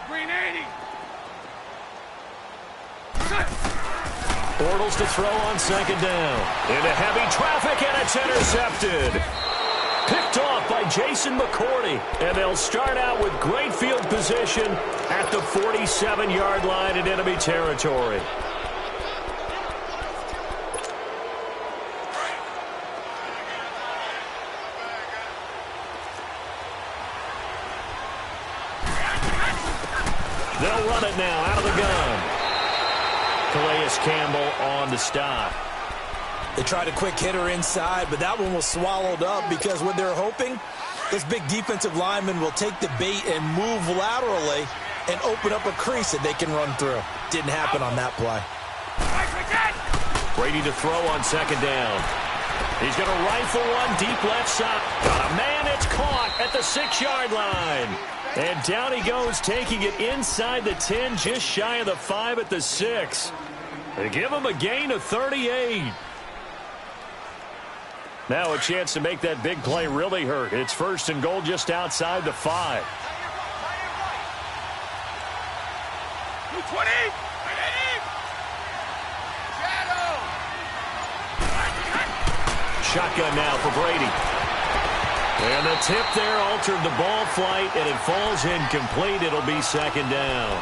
Green 80. Bortles to throw on second down. Into heavy traffic, and it's intercepted. Picked off by Jason McCourty. And they'll start out with great field position at the 47-yard line in enemy territory. They'll run it now out of the gun. Calais Campbell on the stop. They tried a quick hitter inside, but that one was swallowed up because what they're hoping, those big defensive linemen will take the bait and move laterally and open up a crease that they can run through. Didn't happen on that play. Brady to throw on second down. He's going to rifle one deep left side. Got a man, it's caught at the 6-yard line. And down he goes, taking it inside the 10, just shy of the 5 at the 6. They give him a gain of 38. Now a chance to make that big play really hurt. It's first and goal just outside the 5. 220. Shotgun now for Brady. And the tip there altered the ball flight, and it falls incomplete. It'll be second down.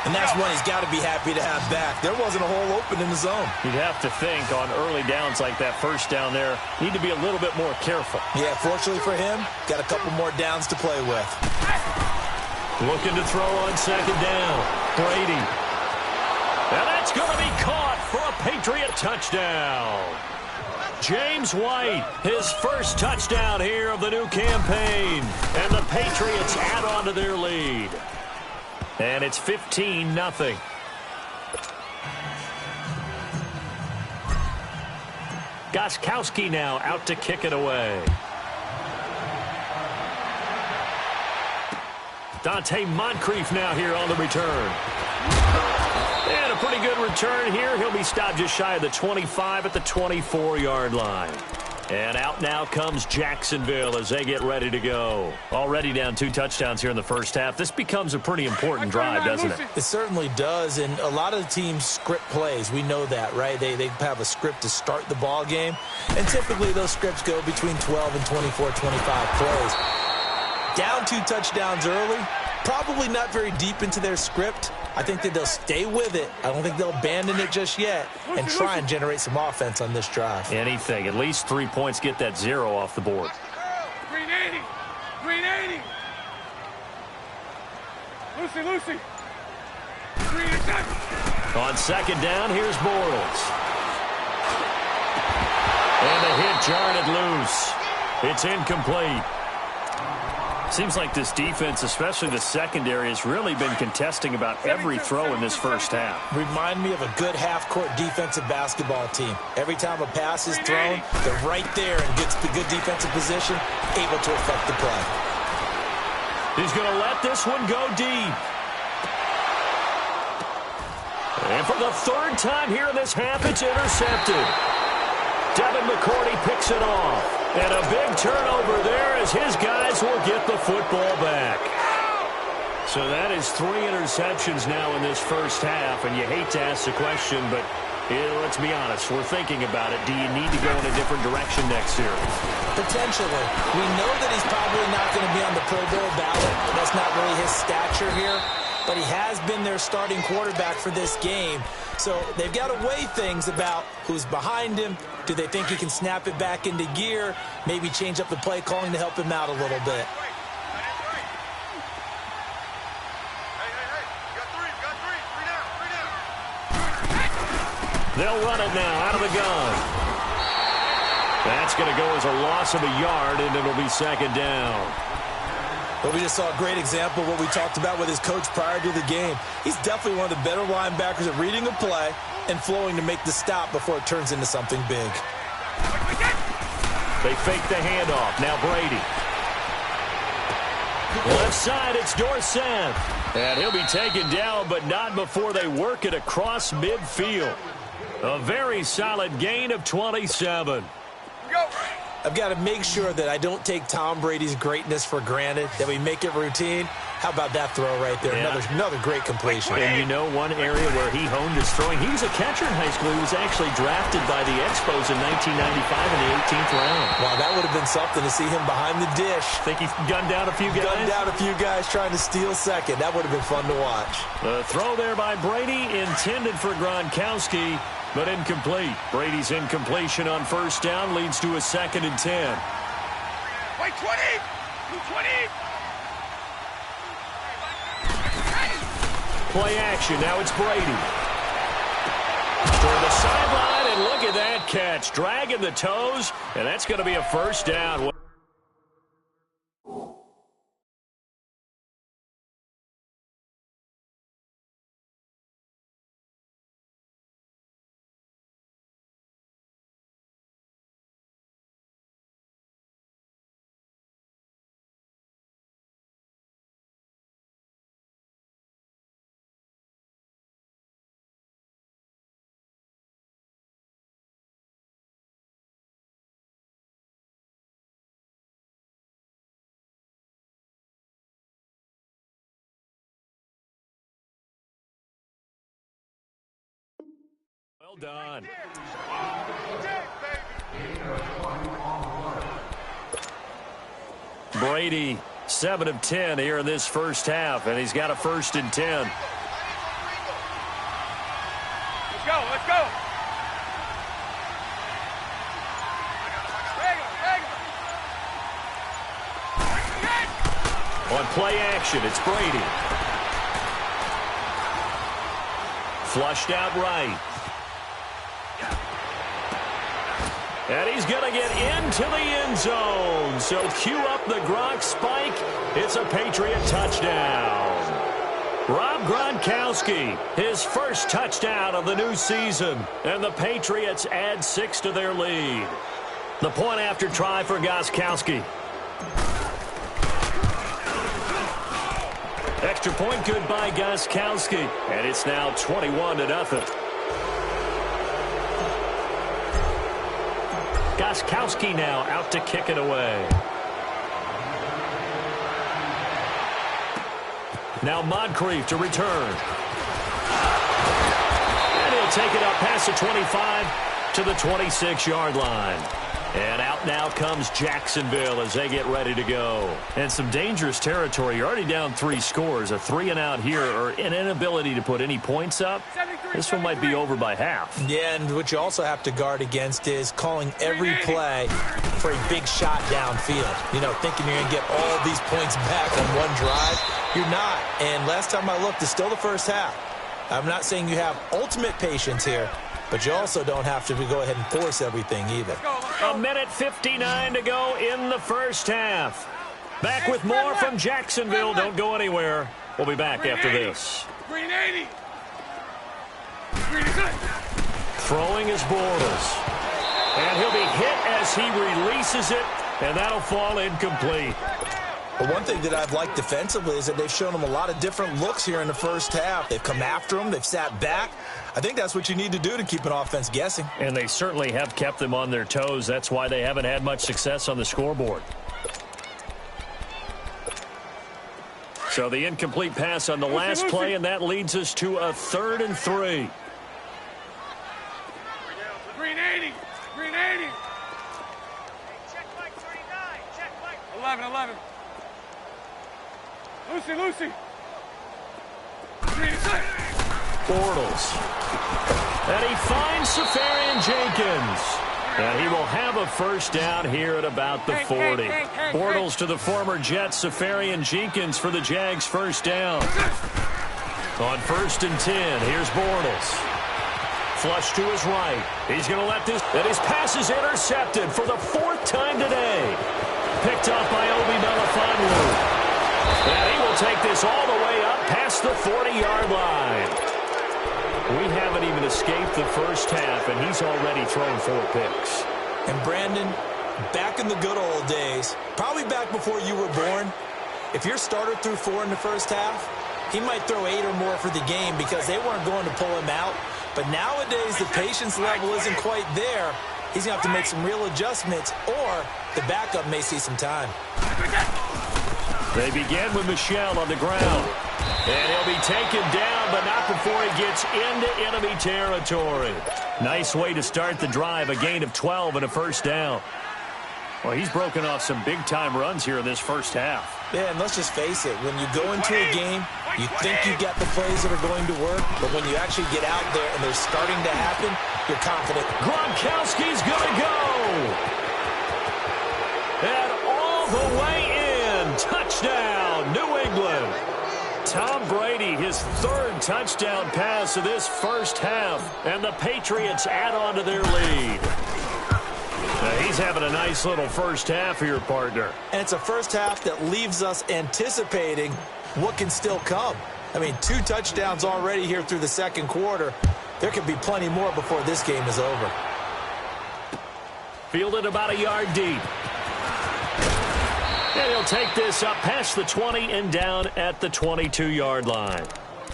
And that's one he's got to be happy to have back. There wasn't a hole open in the zone. You'd have to think on early downs like that first down there, need to be a little bit more careful. Yeah, fortunately for him, got a couple more downs to play with. Looking to throw on second down. Brady. And that's going to be caught for a Patriot touchdown. James White, his first touchdown here of the new campaign. And the Patriots add on to their lead. And it's 15-0. Gostkowski now out to kick it away. Dante Moncrief now here on the return. And a pretty good return here. He'll be stopped just shy of the 25 at the 24-yard line. And out now comes Jacksonville as they get ready to go. Already down 2 touchdowns here in the first half. This becomes a pretty important drive, doesn't it? It certainly does, and a lot of the teams script plays. We know that, right? They have a script to start the ball game, and typically those scripts go between 12 and 24, 25 plays. Down 2 touchdowns early, probably not very deep into their script. I think that they'll stay with it. I don't think they'll abandon it just yet and try and generate some offense on this drive. Anything. At least 3 points, get that 0 off the board. Green 80. Green 80. Lucy. Green attack. On second down, here's Bortles. And the hit jarred it loose. It's incomplete. Seems like this defense, especially the secondary, has really been contesting about every throw in this first half. Remind me of a good half-court defensive basketball team. Every time a pass is thrown, they're right there and gets the good defensive position, able to affect the play. He's going to let this one go deep. And for the 3rd time here in this half, it's intercepted. Devin McCourty picks it off. And a big turnover there as his guys will get the football back. So that is 3 interceptions now in this first half. And you hate to ask the question, but let's be honest. We're thinking about it. Do you need to go in a different direction next year? Potentially. We know that he's probably not going to be on the Pro Bowl ballot. That's not really his stature here. But he has been their starting quarterback for this game. So they've got to weigh things about who's behind him. Do they think he can snap it back into gear? Maybe change up the play calling to help him out a little bit. They'll run it now out of the gun. That's going to go as a loss of a yard, and it'll be second down. But we just saw a great example of what we talked about with his coach prior to the game. He's definitely one of the better linebackers at reading a play and flowing to make the stop before it turns into something big. They fake the handoff. Now Brady. Left side, it's Dorsett. And he'll be taken down, but not before they work it across midfield. A very solid gain of 27. Go. I've got to make sure that I don't take Tom Brady's greatness for granted, that we make it routine. How about that throw right there? Yeah. Another great completion. And you know one area where he honed his throwing? He was a catcher in high school. He was actually drafted by the Expos in 1995 in the 18th round. Wow, that would have been something to see him behind the dish. Think he gunned down a few guys? Gunned down a few guys trying to steal second. That would have been fun to watch. The throw there by Brady intended for Gronkowski, but incomplete. Brady's incompletion on first down leads to a 2nd and 10. Wait, 20! 20! Play action. Now it's Brady. Toward the sideline, and look at that catch. Dragging the toes, and that's going to be a first down. Well done. Brady, 7 of 10 here in this first half, and he's got a 1st and 10. Let's go, let's go! On play action, it's Brady. Flushed out right. And he's going to get into the end zone. So cue up the Gronk spike. It's a Patriot touchdown. Rob Gronkowski, his first touchdown of the new season. And the Patriots add 6 to their lead. The point after try for Gronkowski. Extra point good by Gronkowski. And it's now 21-0. Gronkowski now out to kick it away. Now Moncrief to return. And he'll take it up past the 25 to the 26-yard line. And out now comes Jacksonville as they get ready to go. And some dangerous territory. You're already down 3 scores. A 3-and-out here, or an inability to put any points up. This one might be over by half. Yeah, and what you also have to guard against is calling every play for a big shot downfield. You know, thinking you're going to get all these points back on one drive. You're not. And last time I looked, it's still the first half. I'm not saying you have ultimate patience here, but you also don't have to go ahead and force everything either. A minute 59 to go in the first half. Back with more from Jacksonville. Don't go anywhere. We'll be back after this. Green 80! Green is it! Throwing is Bortles. And he'll be hit as he releases it, and that'll fall incomplete. But one thing that I've liked defensively is that they've shown him a lot of different looks here in the first half. They've come after him. They've sat back. I think that's what you need to do to keep an offense guessing. And they certainly have kept them on their toes. That's why they haven't had much success on the scoreboard. So the incomplete pass on the last play, and that leads us to a 3rd and 3. Green 80! Green 80! Check Mike 39. Check Mike. 11. Lucy! Green is it! Bortles. And he finds Safarian Jenkins. And he will have a first down here at about the 40. Bortles to the former Jet, Safarian Jenkins for the Jags' first down. On 1st and 10, here's Bortles. Flush to his right. He's going to let this, and his pass is intercepted for the 4th time today. Picked off by Obi Melifonwu. And he will take this all the way up past the 40-yard line. We haven't even escaped the first half, and he's already thrown 4 picks. And Brandon, back in the good old days, probably back before you were born, if your starter threw 4 in the first half, he might throw 8 or more for the game because they weren't going to pull him out. But nowadays, the patience level isn't quite there. he's going to have to make some real adjustments, or the backup may see some time. They begin with Michel on the ground. And he'll be taken down, but not before he gets into enemy territory. Nice way to start the drive, a gain of 12 and a first down. Well, he's broken off some big-time runs here in this first half. Yeah, and let's just face it. When you go into a game, you think you got the plays that are going to work, but when you actually get out there and they're starting to happen, you're confident. Gronkowski's going to go. And all the way in. Touchdown, New England. Tom Brady, his third touchdown pass of this first half, and the Patriots add on to their lead. Now, he's having a nice little first half here, partner. And it's a first half that leaves us anticipating what can still come. I mean, 2 touchdowns already here through the second quarter. There could be plenty more before this game is over. Fielded about a yard deep. And he'll take this up past the 20 and down at the 22-yard line.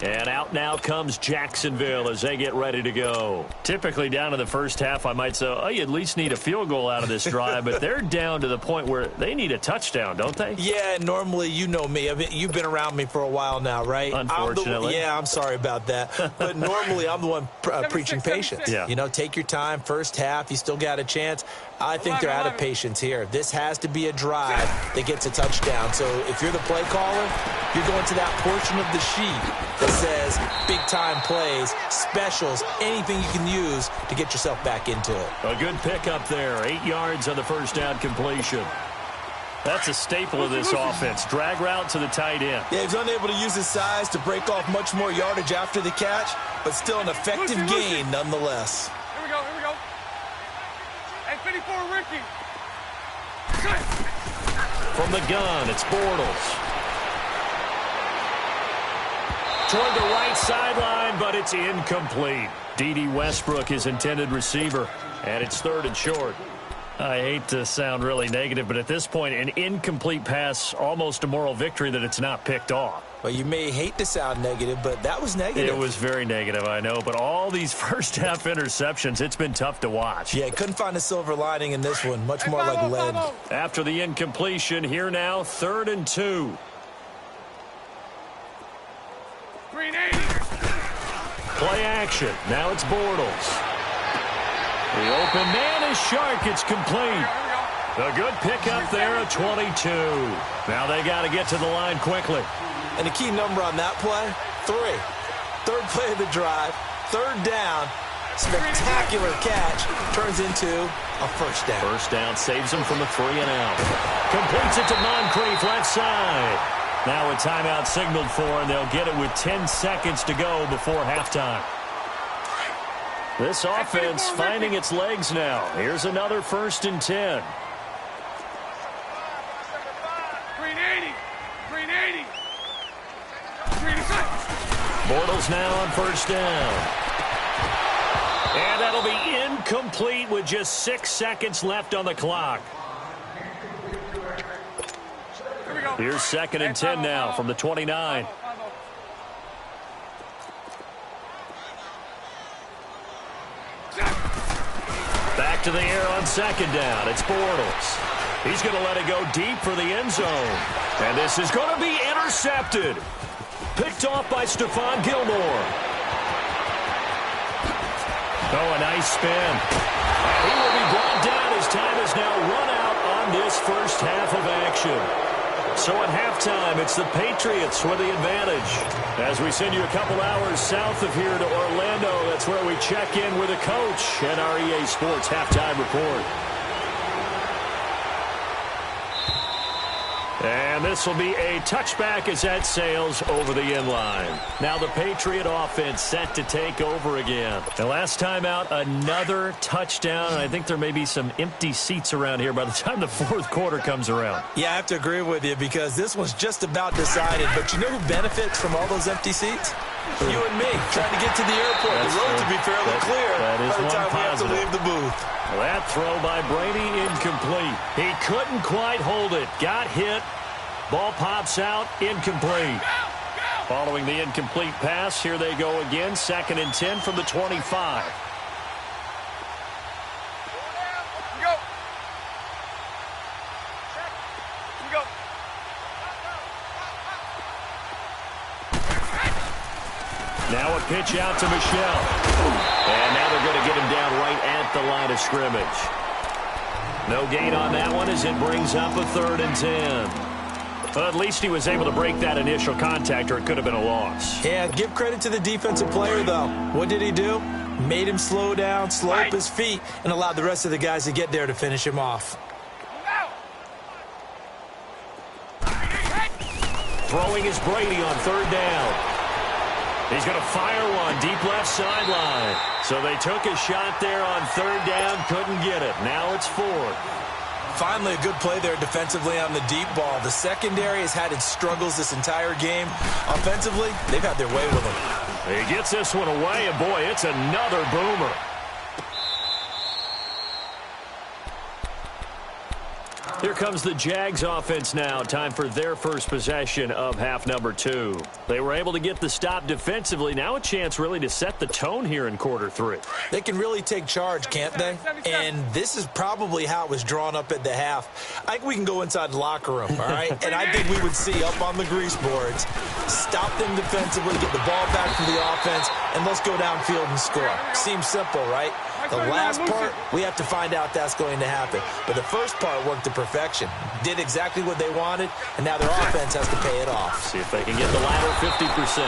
And out now comes Jacksonville as they get ready to go. Typically down in the first half, I might say, oh, you at least need a field goal out of this drive. But they're down to the point where they need a touchdown, don't they? Yeah, normally, you know me. I mean, you've been around me for a while now, right? Unfortunately. I'm sorry about that. But normally, I'm the one preaching patience. Yeah. You know, take your time. First half, you still got a chance. I think they're out of patience here. This has to be a drive that gets a touchdown. So if you're the play caller, you're going to that portion of the sheet that says big-time plays, specials, anything you can use to get yourself back into it. A good pickup there. 8 yards on the first down completion. That's a staple of this offense. Drag route to the tight end. Yeah, he's unable to use his size to break off much more yardage after the catch, but still an effective gain nonetheless. Here we go, here we go. Hey, 54, Ricky. From the gun, it's Bortles. Toward the right sideline, but it's incomplete. D.D. Westbrook, his intended receiver, and it's 3rd and short. I hate to sound really negative, but at this point, an incomplete pass, almost a moral victory that it's not picked off. Well, you may hate to sound negative, but that was negative. It was very negative, I know, but all these first-half interceptions, it's been tough to watch. Yeah, couldn't find a silver lining in this one, much more like lead. After the incompletion, here now, 3rd and 2. 380. Play action. Now it's Bortles. The open man is Shark. It's complete. A good pickup there at 22. Now they got to get to the line quickly. And the key number on that play, 3. 3rd play of the drive, 3rd down. Spectacular catch turns into a first down. First down saves him from a 3 and out. Completes it to Moncrief left side. Now a timeout signaled for, and they'll get it with 10 seconds to go before halftime. This offense finding its legs now. Here's another 1st and 10. 380. 380. 386. Bortles now on 1st down. And that'll be incomplete with just 6 seconds left on the clock. Here's 2nd and 10 now from the 29. Back to the air on 2nd down. It's Bortles. He's going to let it go deep for the end zone. And this is going to be intercepted. Picked off by Stephon Gilmore. Oh, a nice spin. And he will be brought down as time is now run out on this first half of action. So at halftime, it's the Patriots with the advantage. As we send you a couple hours south of here to Orlando, that's where we check in with a coach and our EA Sports Halftime Report. And this will be a touchback as that sails over the end line. Now the Patriot offense set to take over again. The last time out, another touchdown. And I think there may be some empty seats around here by the time the 4th quarter comes around. Yeah, I have to agree with you because this one's just about decided. But you know who benefits from all those empty seats? You and me, trying to get to the airport. The road to be fairly clear by the time we have to leave the booth. That throw by Brady incomplete. He couldn't quite hold it. Got hit. Ball pops out, incomplete. Following the incomplete pass, here they go again. 2nd and 10 from the 25. Now a pitch out to Michelle. And now they're going to get him down right at the line of scrimmage. No gain on that one as it brings up a 3rd and 10. Well, at least he was able to break that initial contact, or it could have been a loss. Yeah, give credit to the defensive player, though. What did he do? Made him slow down, slow up his feet, and allowed the rest of the guys to get there to finish him off. Throwing is Brady on 3rd down. He's going to fire one deep left sideline. So they took a shot there on 3rd down, couldn't get it. Now it's 4th. Finally, a good play there defensively on the deep ball. The secondary has had its struggles this entire game. Offensively, they've had their way with him. He gets this one away, and boy, it's another boomer. Here comes the Jags offense now. Time for their first possession of half number 2. They were able to get the stop defensively. Now a chance really to set the tone here in quarter 3. They can really take charge, can't they? And this is probably how it was drawn up at the half. I think we can go inside the locker room, all right? And I think we would see up on the grease boards, stop them defensively, get the ball back from the offense, and let's go downfield and score. Seems simple, right? The last part, we have to find out that's going to happen. But the first part worked to perfection. Did exactly what they wanted, and now their offense has to pay it off. See if they can get the latter 50%.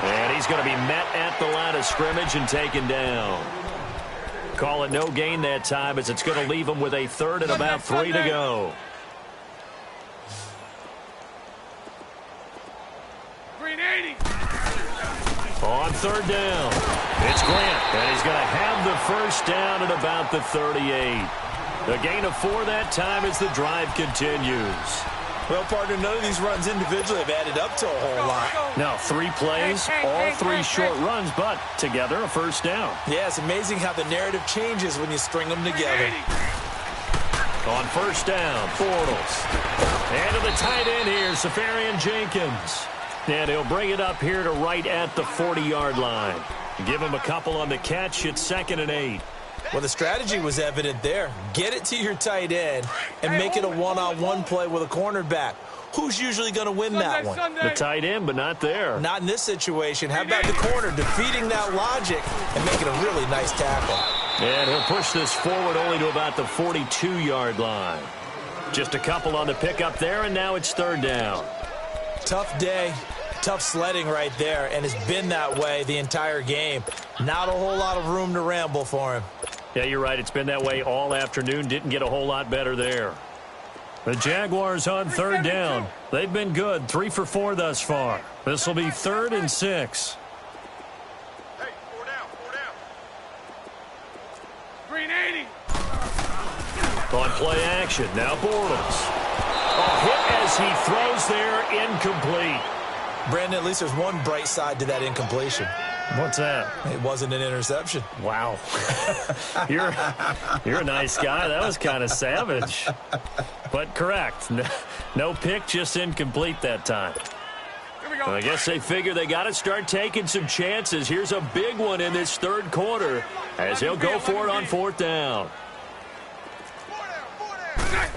And he's going to be met at the line of scrimmage and taken down. Call it no gain that time, as it's going to leave him with a 3rd and about 3 to go. Green 80. On 3rd down, it's Grant, and he's going to have the first down at about the 38. A gain of 4 that time as the drive continues. Well, partner, none of these runs individually have added up to a whole lot. Now, 3 plays, all 3 short runs, but together a first down. Yeah, it's amazing how the narrative changes when you string them together. On 1st down, Bortles. And to the tight end here, Safarian Jenkins. And he'll bring it up here to right at the 40-yard line. Give him a couple on the catch. It's 2nd and 8. Well, the strategy was evident there. Get it to your tight end and make it a one-on-one play with a cornerback. Who's usually going to win that one? The tight end, but not there. Not in this situation. How about the corner defeating that logic and making a really nice tackle? And he'll push this forward only to about the 42-yard line. Just a couple on the pickup there, and now it's 3rd down. Tough day. Tough sledding right there, and it's been that way the entire game. Not a whole lot of room to ramble for him. Yeah, you're right. It's been that way all afternoon. Didn't get a whole lot better there. The Jaguars on 3rd down. They've been good. 3 for 4 thus far. This will be 3rd and 6. Hey, 4 down, 4 down. Green 80. On play action, now Bortles. A hit as he throws there, incomplete. Brandon, at least there's one bright side to that incompletion. What's that? It wasn't an interception. Wow. You're a nice guy. That was kind of savage. But correct. No pick, just incomplete that time. Here we go. I guess they figure they got to start taking some chances. Here's a big one in this 3rd quarter as he'll go for it on 4th down. 4 down.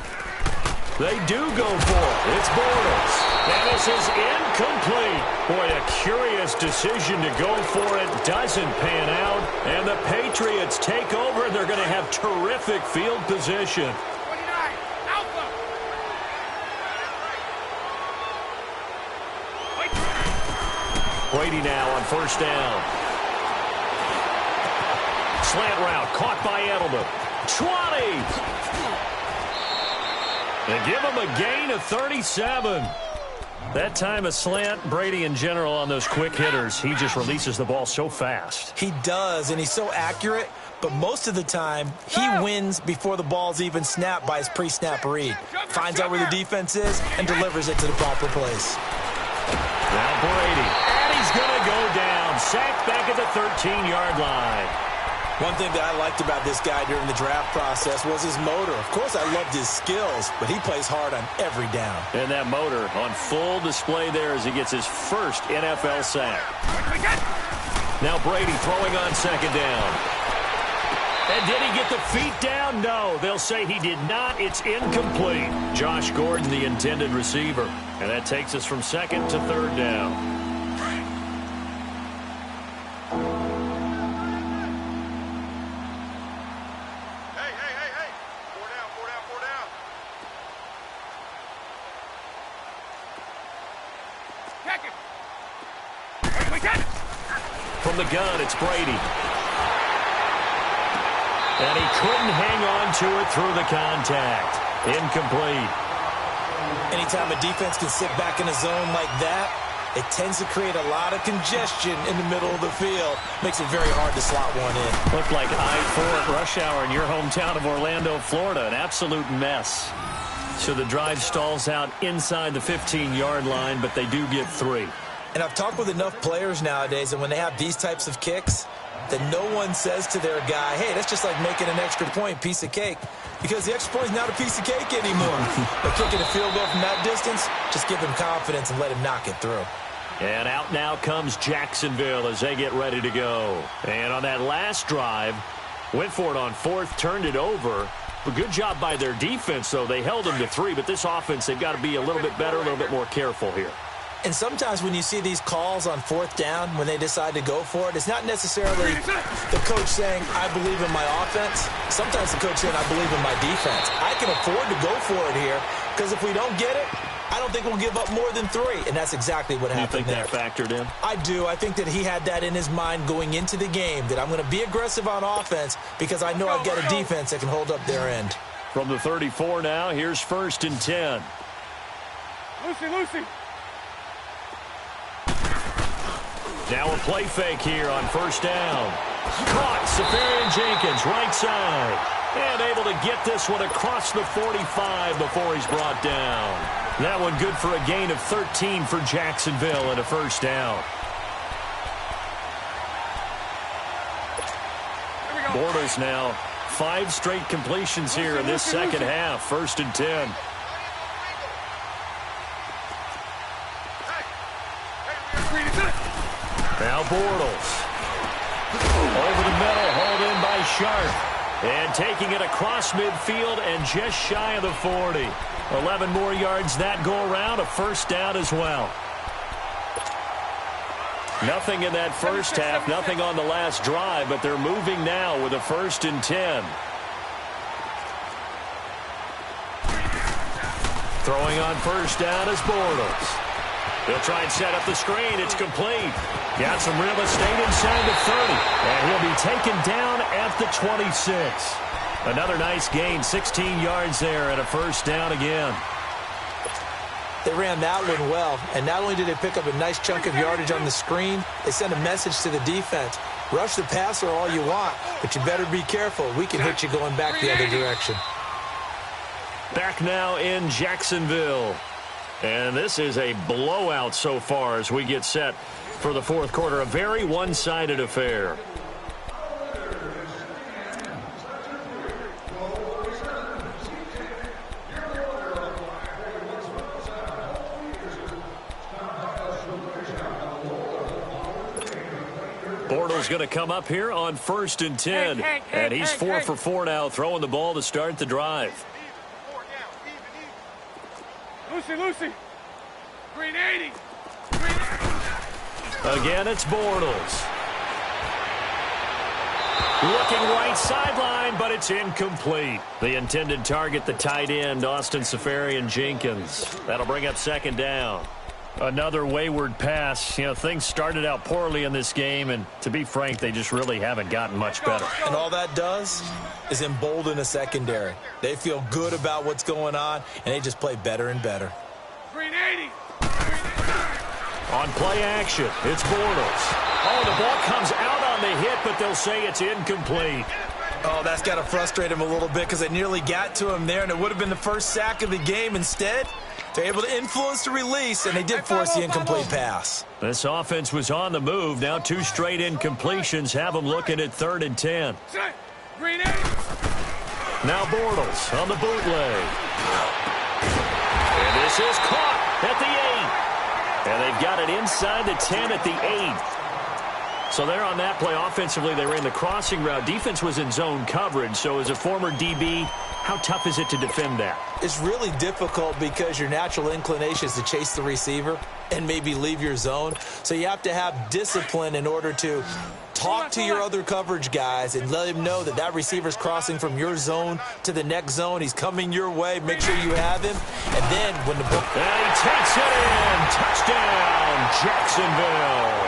They do go for it. It's Bortles. And this is incomplete. Boy, a curious decision to go for it. Doesn't pan out. And the Patriots take over, and they're going to have terrific field position. 29. Alpha. Brady now on 1st down. Slant route caught by Edelman. 20. They give him a gain of 37. That time a slant. Brady in general on those quick hitters, he just releases the ball so fast. He does, and he's so accurate, but most of the time he wins before the ball's even snapped by his pre-snap read. Finds out where the defense is and delivers it to the proper place. Now Brady, and he's going to go down. Sacked back at the 13-yard line. One thing that I liked about this guy during the draft process was his motor. Of course, I loved his skills, but he plays hard on every down. And that motor on full display there as he gets his first NFL sack. Now Brady throwing on 2nd down. And did he get the feet down? No, they'll say he did not. It's incomplete. Josh Gordon, the intended receiver. And that takes us from 2nd to 3rd down. Check it. Wait, got it. From the gun, it's Brady. And he couldn't hang on to it through the contact. Incomplete. Anytime a defense can sit back in a zone like that, it tends to create a lot of congestion in the middle of the field. Makes it very hard to slot one in. Looked like I-4 at rush hour in your hometown of Orlando, Florida. An absolute mess. So the drive stalls out inside the 15-yard line, but they do get 3. And I've talked with enough players nowadays, and when they have these types of kicks, that no one says to their guy, hey, that's just like making an extra point, piece of cake. Because the extra point is not a piece of cake anymore. But kicking a field goal from that distance, just give him confidence and let him knock it through. And out now comes Jacksonville as they get ready to go. And on that last drive, went for it on 4th, turned it over. But good job by their defense, though. They held them to 3, but this offense, they've got to be a little bit better, a little bit more careful here. And sometimes when you see these calls on 4th down, when they decide to go for it, it's not necessarily the coach saying, I believe in my offense. Sometimes the coach saying, I believe in my defense. I can afford to go for it here, because if we don't get it, I don't think we'll give up more than 3. And that's exactly what happened there. You think that factored in? I do. I think that he had that in his mind going into the game, that I'm going to be aggressive on offense because I know I've got a defense that can hold up their end. From the 34 now, here's 1st and 10. Lucy. Now a play fake here on 1st down. Caught, Safarian Jenkins, right side. And able to get this one across the 45 before he's brought down. That one good for a gain of 13 for Jacksonville and a 1st down. Bortles now 5 straight completions here in this second half. 1st and 10. Now Bortles. Over the middle, hauled in by Sharp. And taking it across midfield and just shy of the 40. 11 more yards that go around, a 1st down as well. Nothing in that first half, nothing on the last drive, but they're moving now with a 1st and 10. Throwing on 1st down is Bortles. He'll try and set up the screen. It's complete. Got some real estate inside the 30. And he'll be taken down at the 26. Another nice gain, 16 yards there and a 1st down again. They ran that one well, and not only did they pick up a nice chunk of yardage on the screen, they sent a message to the defense. Rush the passer all you want, but you better be careful. We can hit you going back the other direction. Back now in Jacksonville. And this is a blowout so far as we get set for the 4th quarter. A very one-sided affair. Bortles going to come up here on 1st and 10. And he's 4 for 4 now, throwing the ball to start the drive. Lucy. Green 80. Again, it's Bortles. Looking right sideline, but it's incomplete. The intended target, the tight end, Austin Safarian Jenkins. That'll bring up 2nd down. Another wayward pass. You know, things started out poorly in this game, and to be frank, they just really haven't gotten much better. And all that does is embolden a secondary. They feel good about what's going on, and they just play better and better. Green 80. On play action, it's Bortles. Oh, the ball comes out on the hit, but they'll say it's incomplete. Oh, that's got to frustrate him a little bit because they nearly got to him there, and it would have been the first sack of the game. Instead, they're able to influence the release, and they did force the incomplete pass. This offense was on the move. Now 2 straight incompletions have them looking at 3rd and 10. Green 80. Now Bortles on the bootleg. And this is caught at the 8. And they've got it inside the 10 at the 8. So there on that play, offensively, they ran the crossing route. Defense was in zone coverage. So as a former DB, how tough is it to defend that? It's really difficult because your natural inclination is to chase the receiver and maybe leave your zone. So you have to have discipline in order to talk to your other coverage guys and let him know that that receiver's crossing from your zone to the next zone. He's coming your way. Make sure you have him. And then when the ball... And he takes it in. Touchdown, Jacksonville.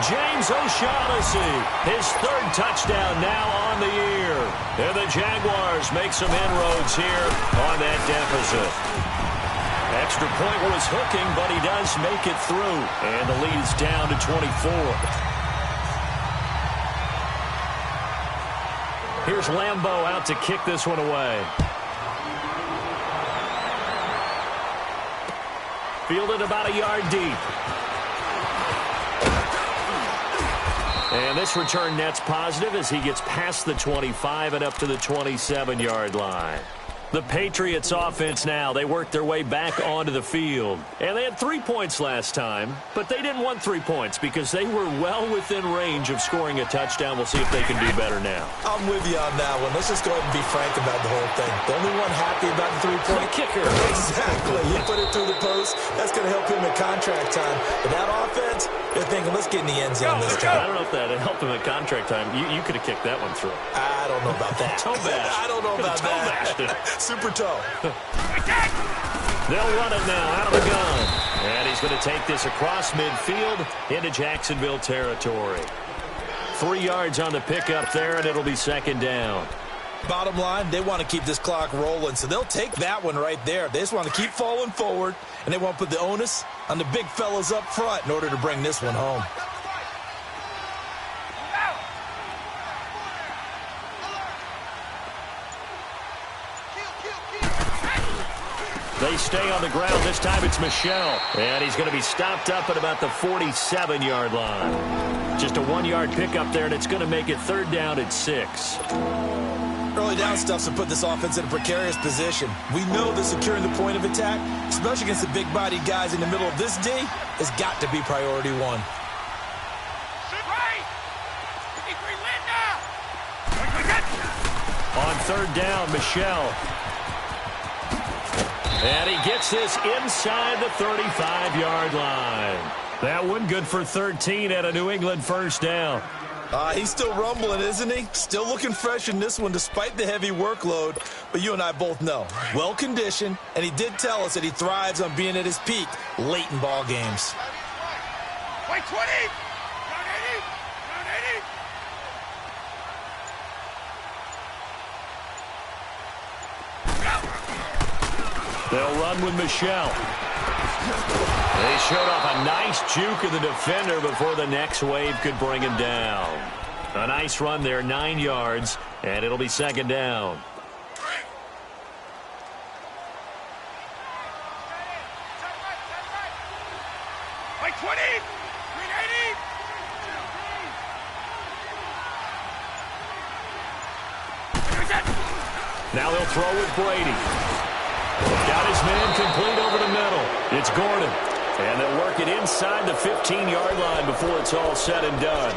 James O'Shaughnessy, his third touchdown now on the year. And the Jaguars make some inroads here on that deficit. Extra point was hooking, but he does make it through. And the lead is down to 24. Here's Lambeau out to kick this one away. Fielded about a yard deep. And this return net's positive as he gets past the 25 and up to the 27-yard line. The Patriots offense now, they worked their way back onto the field. And they had 3 points last time, but they didn't want 3 points because they were well within range of scoring a touchdown. We'll see if they can do better now. I'm with you on that one. Let's just go ahead and be frank about the whole thing. The only one happy about the three-point kicker. Exactly. He put it through the post. That's going to help him at contract time. But that offense, they're thinking, let's get in the end zone this time. I don't know if that helped him at contract time. You could have kicked that one through. I don't know about that. Toe bash. I don't know about that. Super toe. They'll run it now out of the gun. And he's going to take this across midfield into Jacksonville territory. 3 yards on the pickup there, and it'll be second down. Bottom line, they want to keep this clock rolling, so they'll take that one right there. They just want to keep falling forward, and they want to put the onus on the big fellas up front in order to bring this one home. They stay on the ground. This time it's Michel. And he's going to be stopped up at about the 47-yard line. Just a 1-yard pickup there, and it's going to make it third down at 6. Early down stuff's to put this offense in a precarious position. We know that securing the point of attack, especially against the big-bodied guys in the middle of this D, has got to be priority one. On third down, Michel. And he gets this inside the 35-yard line. That one good for 13 at a New England first down. He's still rumbling, isn't he? Still looking fresh in this one despite the heavy workload. But you and I both know, well-conditioned, and he did tell us that he thrives on being at his peak late in ball games. Wait, 20! They'll run with Michel. They showed off a nice juke of the defender before the next wave could bring him down. A nice run there, 9 yards, and it'll be second down. Wait, 20! 380! Now they'll throw with Brady. Got his man complete over the middle. It's Gordon. And they'll work it inside the 15-yard line before it's all said and done.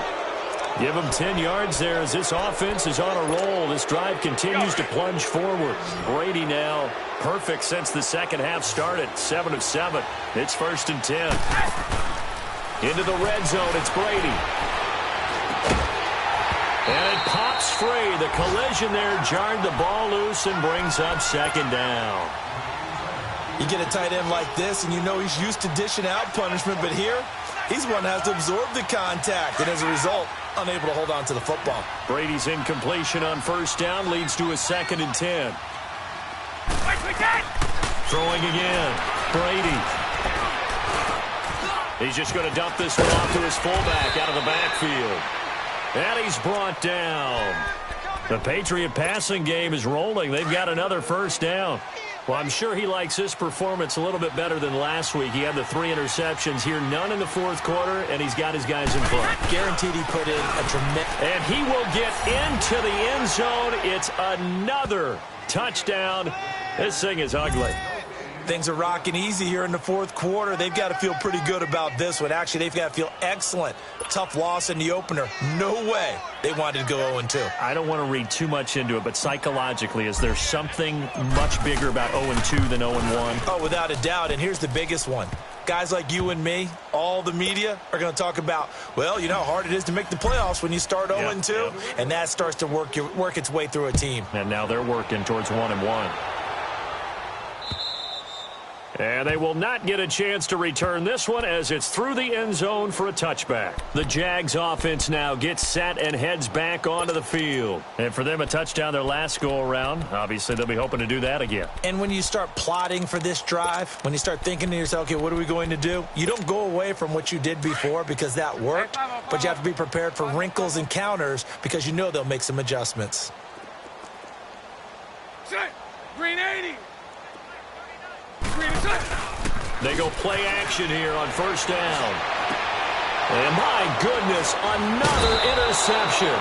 Give him 10 yards there as this offense is on a roll. This drive continues to plunge forward. Brady now perfect since the second half started. 7 of 7. It's first and 10. Into the red zone. It's Brady. And it pops free. The collision there jarred the ball loose and brings up second down. You get a tight end like this, and you know he's used to dishing out punishment, but here, he's one that has to absorb the contact, and as a result, unable to hold on to the football. Brady's incompletion on first down leads to a second and 10. Throwing again. Brady. He's just going to dump this one off to his fullback out of the backfield. And he's brought down. The Patriot passing game is rolling. They've got another first down. Well, I'm sure he likes this performance a little bit better than last week. He had the 3 interceptions here, none in the fourth quarter, and he's got his guys in front. Guaranteed he put in a tremendous... And he will get into the end zone. It's another touchdown. This thing is ugly. Things are rocking easy here in the fourth quarter. They've got to feel pretty good about this one. Actually, they've got to feel excellent. Tough loss in the opener. No way they wanted to go 0-2. I don't want to read too much into it, but psychologically, is there something much bigger about 0-2 than 0-1? Oh, without a doubt, and here's the biggest one. Guys like you and me, all the media, are going to talk about, well, you know how hard it is to make the playoffs when you start 0-2, and that starts to work its way through a team. And now they're working towards 1-1. And they will not get a chance to return this one as it's through the end zone for a touchback. The Jags offense now gets set and heads back onto the field. And for them, a touchdown their last go-around. Obviously, they'll be hoping to do that again. And when you start plotting for this drive, when you start thinking to yourself, okay, what are we going to do? You don't go away from what you did before because that worked, but you have to be prepared for wrinkles and counters because you know they'll make some adjustments. Set. Green 80. Green is set. They go play action here on first down. And my goodness, another interception.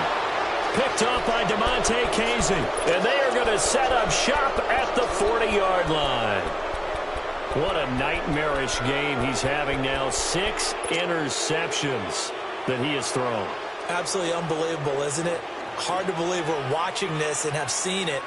Picked off by DeMonte Casey. And they are going to set up shop at the 40-yard line. What a nightmarish game he's having now. 6 interceptions that he has thrown. Absolutely unbelievable, isn't it? Hard to believe we're watching this and have seen it.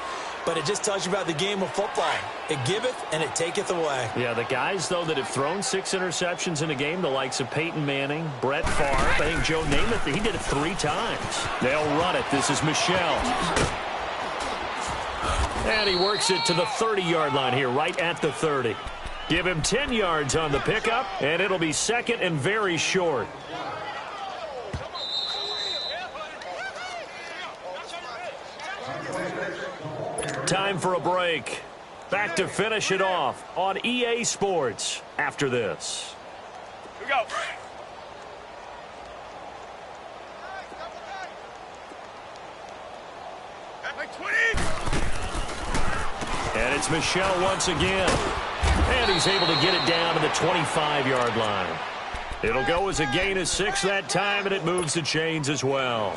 But it just tells you about the game of football. It giveth and it taketh away. Yeah, the guys, though, that have thrown 6 interceptions in a game, the likes of Peyton Manning, Brett Favre, I think Joe Namath, he did it 3 times. They'll run it. This is Michel. And he works it to the 30-yard line here, right at the 30. Give him 10 yards on the pickup, and it'll be second and very short. Time for a break. Back to finish it off on EA Sports after this. Here we go. Like 20. And it's Michel once again. And he's able to get it down to the 25-yard line. It'll go as a gain of 6 that time, and it moves the chains as well.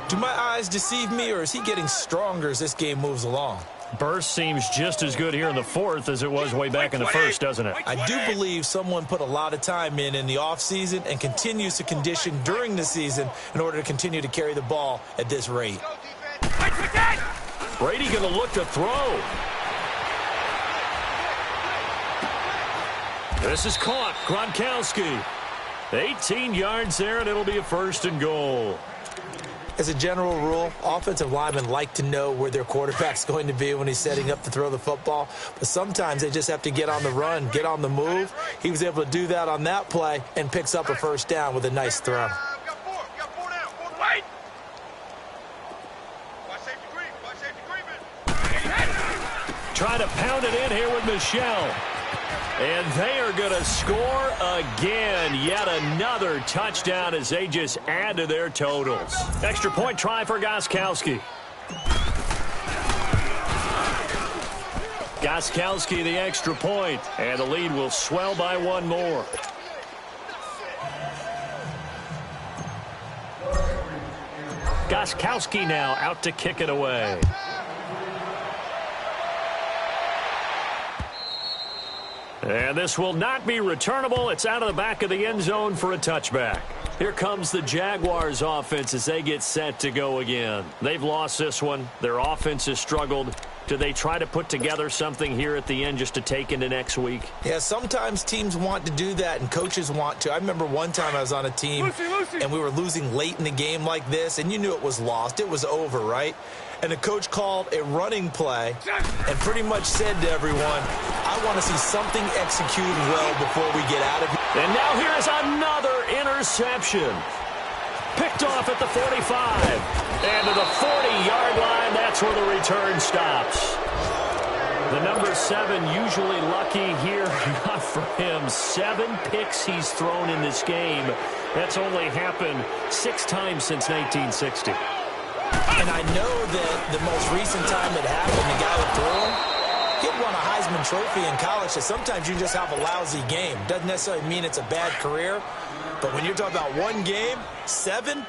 Do my eyes deceive me, or is he getting stronger as this game moves along? Burst seems just as good here in the 4th as it was way back in the 1st, doesn't it? I do believe someone put a lot of time in the offseason and continues to condition during the season in order to continue to carry the ball at this rate. Brady going to look to throw. This is caught. Gronkowski. 18 yards there, and it'll be a 1st and goal. As a general rule, offensive linemen like to know where their quarterback's going to be when he's setting up to throw the football. But sometimes they just have to get on the run, get on the move. He was able to do that on that play and picks up a 1st down with a nice throw. Trying to pound it in here with Michel. And they are going to score again. Yet another touchdown as they just add to their totals. Extra point try for Gostkowski. Gostkowski the extra point. And the lead will swell by 1 more. Gostkowski now out to kick it away. And this will not be returnable. It's out of the back of the end zone for a touchback. Here comes the Jaguars offense as they get set to go again. They've lost this one. Their offense has struggled. Do they try to put together something here at the end just to take into next week? Yeah, sometimes teams want to do that and coaches want to. I remember one time I was on a team and we were losing late in the game like this, and you knew it was lost. It was over, right? And the coach called a running play and pretty much said to everyone, I want to see something executed well before we get out of here. And now here's another interception. Picked off at the 45. And to the 40-yard line, that's where the return stops. The number 7 usually lucky here. Not for him. 7 picks he's thrown in this game. That's only happened 6 times since 1960. And I know that the most recent time it happened, the guy that threw him, he had won a Heisman Trophy in college. So sometimes you just have a lousy game. Doesn't necessarily mean it's a bad career. But when you're talking about one game, 7,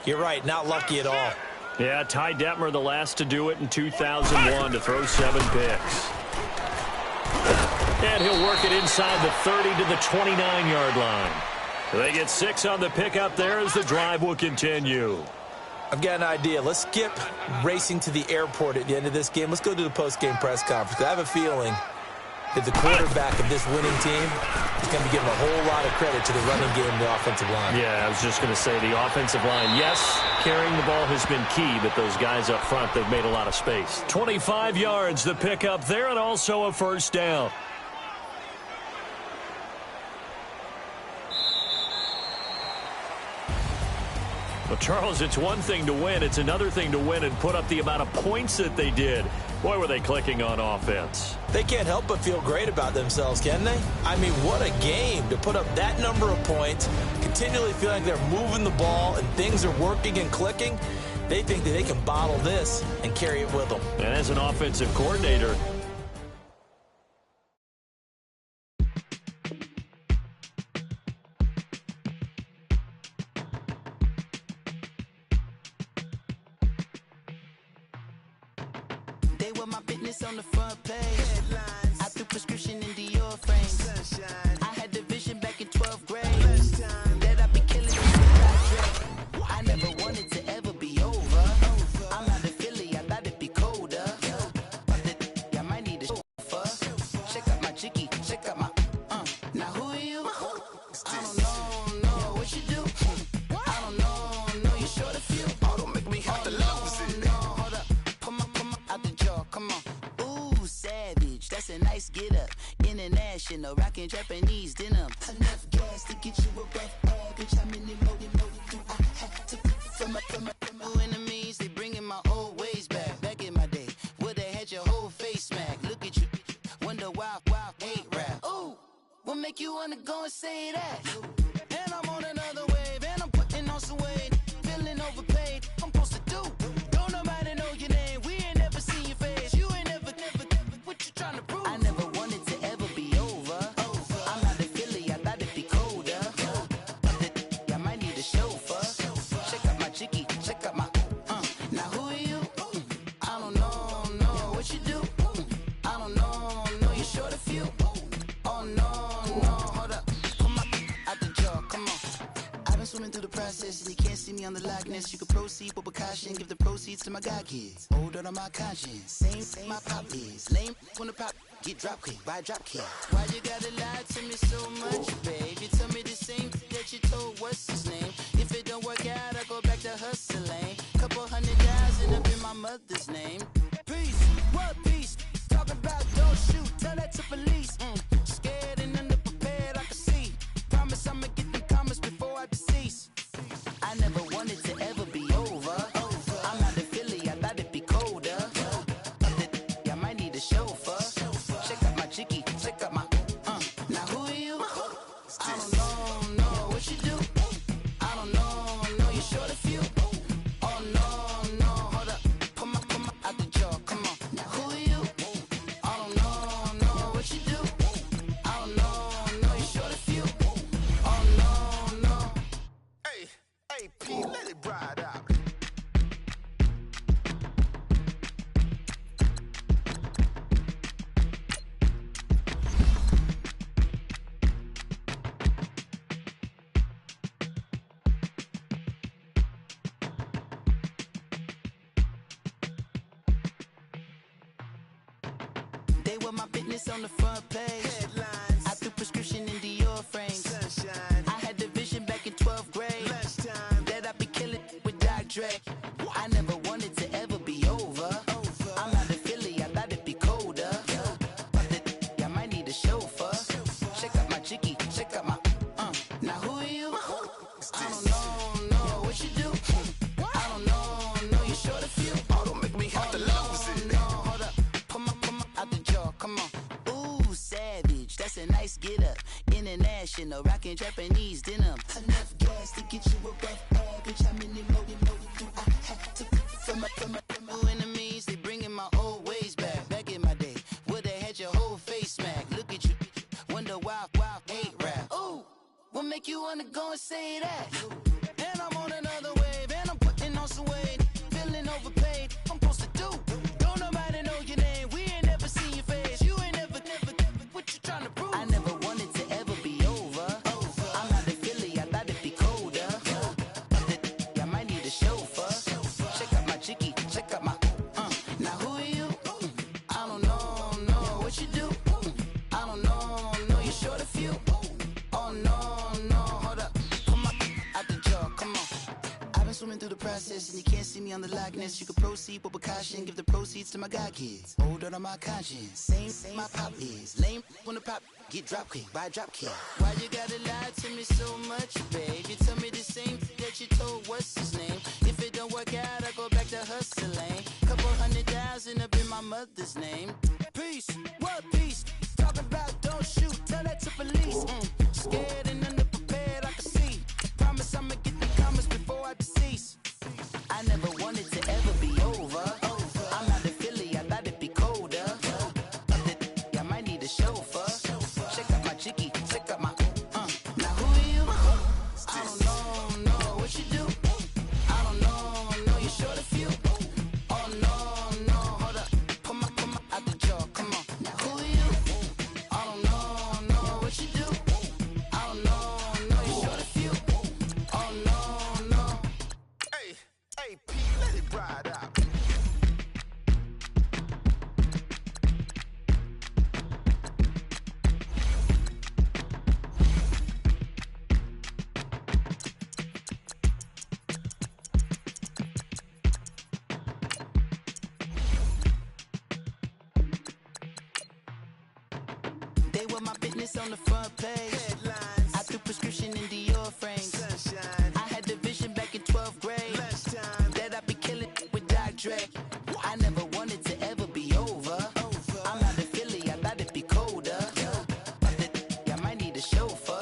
you're right, not lucky at all. Yeah, Ty Detmer, the last to do it in 2001, to throw 7 picks. And he'll work it inside the 30 to the 29-yard line. They get 6 on the pickup there as the drive will continue. I've got an idea. Let's skip racing to the airport at the end of this game. Let's go to the post-game press conference. I have a feeling that the quarterback of this winning team is going to be giving a whole lot of credit to the running game and the offensive line. Yeah, I was just going to say the offensive line, yes, carrying the ball has been key, but those guys up front, they've made a lot of space. 25 yards, the pickup there, and also a 1st down. Well, Charles, it's one thing to win. It's another thing to win and put up the amount of points that they did. Boy, were they clicking on offense. They can't help but feel great about themselves, can they? I mean, what a game to put up that number of points, continually feeling like they're moving the ball and things are working and clicking. They think that they can bottle this and carry it with them. And as an offensive coordinator, They were my business on the front page. Headlines. I threw prescription in Dior frames. Sunshine. I had the vision back in 12th grade. That I'd be killing it. I never wanted to ever be over. I'm not a Philly, I thought it'd be colder. I might need a chauffeur. Check out my jiggy, check out my Now who are you? I don't know, what you do? I don't know, you short a few. Oh, don't make me have to lose it. Hold up, come out the jaw, come on. Ooh, savage, that's a nice get up. International, rockin' Japanese denim. Enough gas to get you a rough average. How many more do I have to from my enemies? They bringing my old ways back. Back in my day, where they had your whole face smacked. Look at you, wonder why hate rap. Ooh, what make you wanna go and say that? And I'm on another wave, and I'm putting on some weight. Feeling overpaid, I'm supposed to do. Don't nobody know your name, we ain't never seen your face. You ain't never, what you trying to prove? I never wanted to ever be over. I'm not a Philly, I thought it'd be colder. I might need a chauffeur. Check out my jiggy, check out my Now who are you? I don't know, what you do? I don't know, you short a few. Oh no, hold up, come out the jaw, come on. I've been swimming through the process, and you can't see me on the likeness. You can proceed with caution, give the proceeds to my god kids. Hold on my conscience, same my pop is. Lame when the pop get drop kick by drop kick. Why you gotta lie to me so much, babe? You tell me the same that you told what's his name. If it don't work out, I go back to hustling. Couple $100,000 up in my mother's name. Peace, what peace? Talking about don't shoot, tell that to police. Scared and underprepared, I can see. Promise I'ma get them comments before I decease. I never wanted to ever be over. I'm not a Philly, I thought it'd be colder. I might need a chauffeur. Check out my jiggy, check out my Now who are you? I don't know, what you do? I don't know, you short a few. Oh no, hold up, come out the jaw, come on. Now who are you? I don't know, what you do? I don't know, you short a few. Oh no. Hey, P, let it ride out. They were my business on the front page. Headlines. I threw prescription in Dior frames. Sunshine. I had the vision back in 12th grade. That I'd be killing with Doc Dre. I never wanted to ever be over. I'm not a Philly, I thought it'd be colder. I might need a chauffeur. Check out my jiggy, check out my Now who are you? I don't know, what you do? I don't know, you short a few. Oh, don't make me have to lose it. Hold up, come out the jaw, come on. Ooh, savage, that's a nice get up. International, rockin' Japanese denim. Enough gas to get you a rough average. How many more do I have to from my enemies? They bringing my old ways back. Back in my day, where they had your whole face smacked. Look at you, wonder why hate rap. Ooh, what make you wanna go and say that? And I'm on another wave, and I'm putting on some weight. Feeling overpaid, I'm supposed to do. Don't nobody know your name, we ain't never seen your face. You ain't never, what you trying to prove? I never wanted to ever be over. I'm not a Philly, I thought it'd be colder. I might need a chauffeur. Check out my jiggy, check out my Now who are you? I don't know, what you do? I don't know, you short a few. Oh no, hold up, come out the jaw, come on. I've been swimming through the process, and you can't see me on the likeness. You can proceed with caution, give the proceeds to my god kids. Hold on my conscience, same my pop is. Lame when the pop get drop kick by drop kick. Why you gotta lie to me so much, babe? You tell me the same that you told what's his name. with my business on the front page. Headlines. I threw prescription in Dior frames. Sunshine. I had the vision back in 12th grade. Lunchtime. That I'd be killing with Dr. Dre. I never wanted to ever be over. I'm not a Philly, I thought it'd be colder. I might need a chauffeur.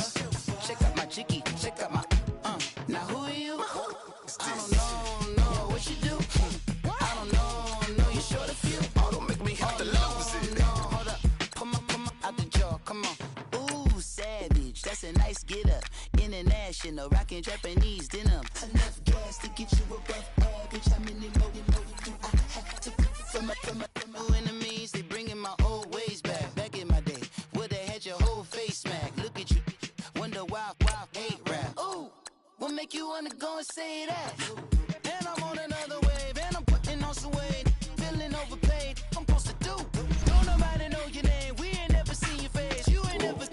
Check out my jiggy, check out my Now who are you? I don't know what you do. I don't know you short a few. Oh, don't make me have to lose it. No, hold up, come on, out the jaw, come on. Ooh, savage, that's a nice get up. International, rockin' Japanese denim. Enough gas to get you above average. How many more do I have to from my enemies? They bringing my old ways back. Back in my day, would've had your whole face smack. Look at you, wonder why hate rap. Ooh, what make you wanna go and say that? And I'm on another wave, and I'm putting on some weight. Feeling overpaid, I'm supposed to do. Don't nobody know your name, we ain't never seen your face. You ain't never,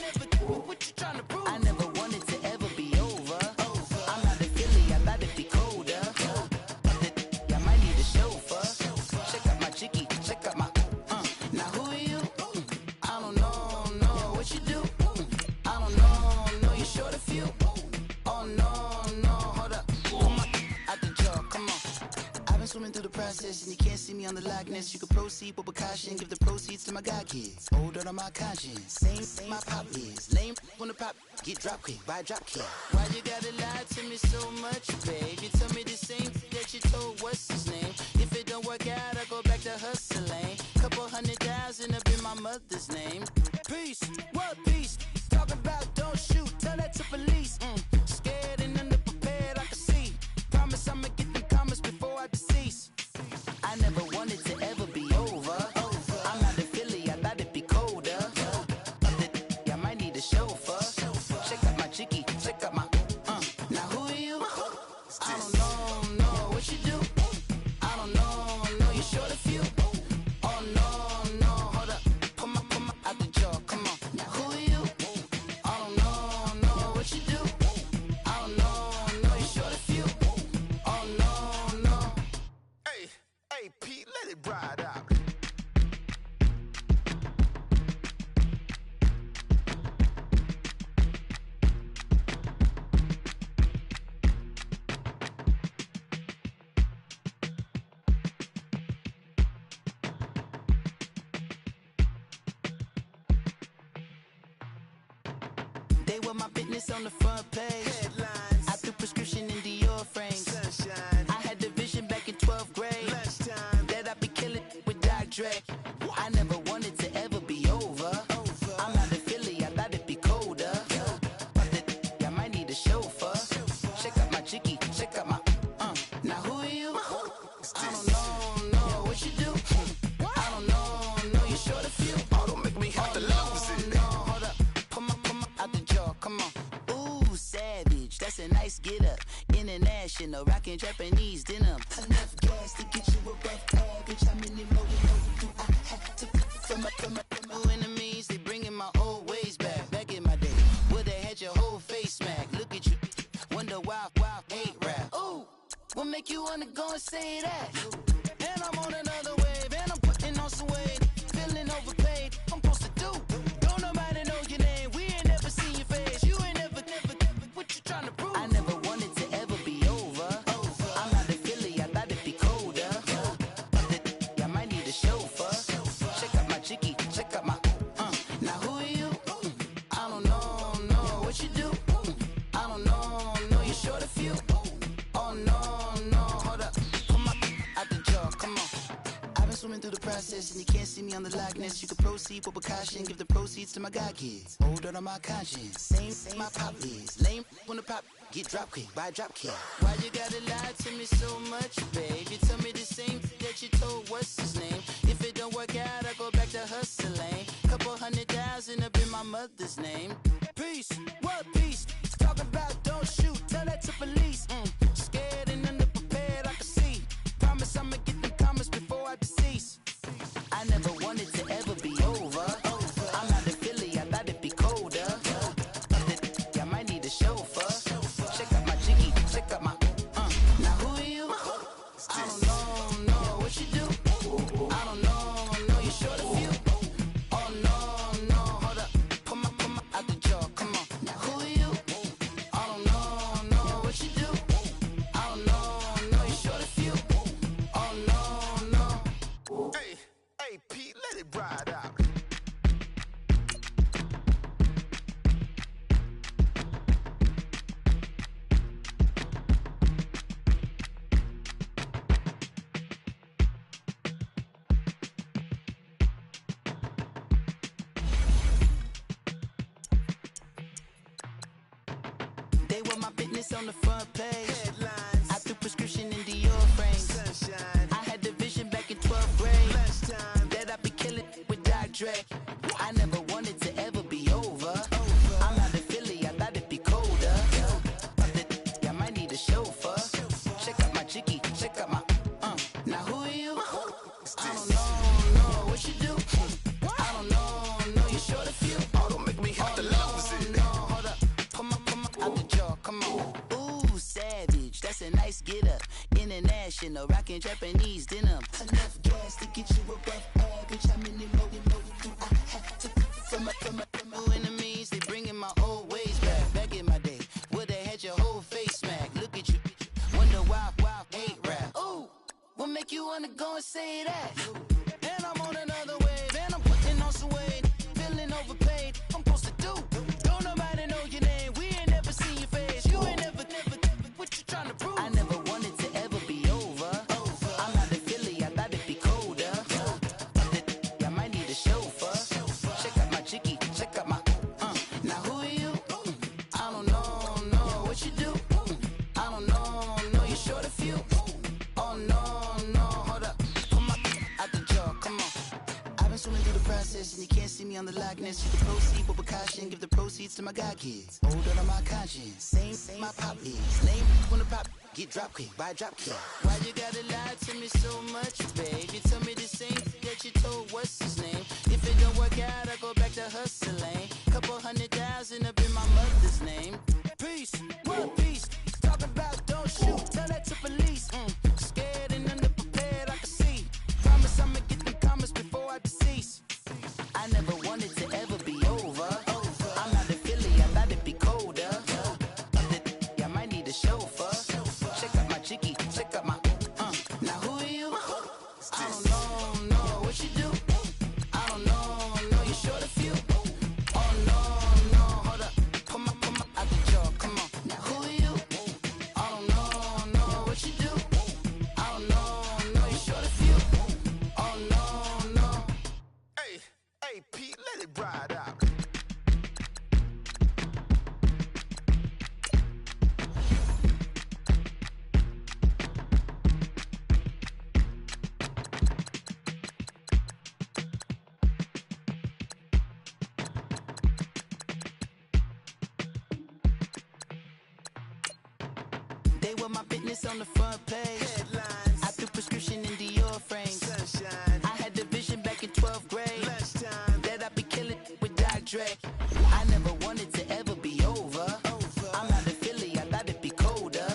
what you trying to prove? I never wanted to ever be over. I'm not a Philly, I thought it'd be colder. I might need a chauffeur. Check out my jiggy, check out my Now who are you? I don't know what you do. I don't know you short a few. Oh no, hold up, come on, out the jaw, come on. I've been swimming through the process and you can't see me on the Loch Ness. You can proceed with caution, give the proceeds to my god kids. Older on my conscience, same my pop is. Lame when the pop get drop quick, buy drop kick. Why you gotta lie to me so much, babe? You tell me the same that you told what's his name. If it don't work out, I go back to hustling. Couple 100,000 up in my mother's name. Peace, what peace? Talk about don't shoot, tell that to police. Scared and underprepared, I can see. Promise I'ma get them comments before I decease. I never wanted to ever be over. I'm not a Philly, I thought it'd be colder. I might need a chauffeur. Check out my jiggy, check out my Now who are you? I don't know what you do. I don't know you short a few. Oh no, hold up, come on, out the jaw, come on. Now who are you? I don't know what you do. I don't know you short a few. Oh no. Hey, Pete, let it ride out. They were my business on the front page. Headlines. I threw prescription in Dior frames. Sunshine. I had the vision back in 12th grade. Lunchtime. That I'd be killing with Dr. Dre. I never wanted to ever be over. I'm not a Philly, I thought it'd be colder. I might need a chauffeur. Check out my jiggy, check out my Now who are you? I don't know what you do. I don't know you short a few. Oh, don't make me have to lose it. No, hold up, come on, out the jaw, come on. Ooh, savage, that's a nice get up. International, rockin' Japanese denim. Enough gas to get you above average. How many more do I have to from my enemies? They bringing my old ways back. Back in my day, would've had your whole face smack. Look at you, wonder why hate rap. Ooh, what make you wanna go and say that? And I'm on another wave, and I'm putting on some weight. Feeling overpaid, I'm supposed to do. Don't nobody know your name, we ain't never seen your face. You ain't never, what you trying to prove? I never wanted to ever be over. I'm not a Philly, I thought it'd be colder. I might need a chauffeur. Check out my jiggy, check out my Now who are you? I don't know what you do. I don't know you short a few. Oh no, hold up, come on, out the jaw, come on. I've been swimming through the process and you can't see me on the Loch Ness. You can proceed with caution, give the proceeds to my god kids. Older on my conscience, same my pop is. Lame when the pop get drop quick, buy drop kick. Why you gotta lie to me so much, babe? You tell me the same that you told what's his name. If it don't work out, I go back to hustling. Couple 100,000 up in my mother's name. Peace, what peace? Talk about don't shoot, tell that to police. Scared and underprepared, I can see. Promise I'ma get them comments before I decease. I never wanted to ever be over. I'm not a Philly, I thought it'd be colder. I might need a chauffeur. Check out my jiggy, check out my Now who are you? I don't know what you do. I don't know you short a few. Oh no, hold up, They were my business on the front page. Headlines. I threw prescription in Dior frames. Sunshine. I had the vision back in 12th grade. Lunchtime. That I'd be killing with Dr. Dre. I never wanted to ever be over. I'm out of Philly, I thought it'd be colder. I might need a chauffeur. Check out my chicky, check out my Now who are you? I don't know what you do. I don't know you short a few. Oh, don't make me have to lose it. No, hold up, come on, out the jaw, come on. Ooh, savage, that's a nice get up. International, rockin' Japanese denim. Enough gas to get you above average. How many more do I have to from my enemies? They bringing my old ways back. Back in my day, where they had your whole face smacked. Look at you, wonder why hate rap. Ooh, what make you wanna go and say that? And I'm on another wave, and I'm putting on some weight. Feeling overpaid, I'm supposed to do. Don't nobody know your name, we ain't never seen your face. You ain't never, what you trying to prove? I never wanted to ever be over. I'm out of Philly, I thought it'd be colder. I might need a chauffeur. Check out my chicky, check out my Now who are you? I don't know what you do. I don't know you short a few. Oh no, hold up, come on, out the jaw, come on. I've been swimming through the process and you can't see me on the likeness. You can proceed with precaution, give the proceeds to my god kids. Hold on my conscience, same my pop is. Name when the pop get drop quick, buy drop kick. Why you gotta lie to me so much, babe? You tell me the same that you told what's his name. If it don't work out, I go back to hustling. Couple 100,000 up in my mother's name. Peace, world peace. Talk about don't shoot, tell that to police. Scared and underprepared, I can see. Promise I'ma get them comments before I decease. I never wanted to ever be over. I'm out of Philly, I thought it'd be colder. I might need a chauffeur. Check out my chicky, check out my Now who are you? I don't know what you do. I don't know you short a few. Oh no, hold up, come on, out the jaw, come on. Now who are you? I don't know what you do. I don't know you short a few. Oh no. Hey, Pete, let it ride out. They were my business on the front page. Headlines. I threw prescription in Dior frames. Sunshine. I had the vision back in 12th grade. Lunchtime. That I'd be killing with Dr. Dre. I never wanted to ever be over. I'm out of Philly, I thought it'd be colder.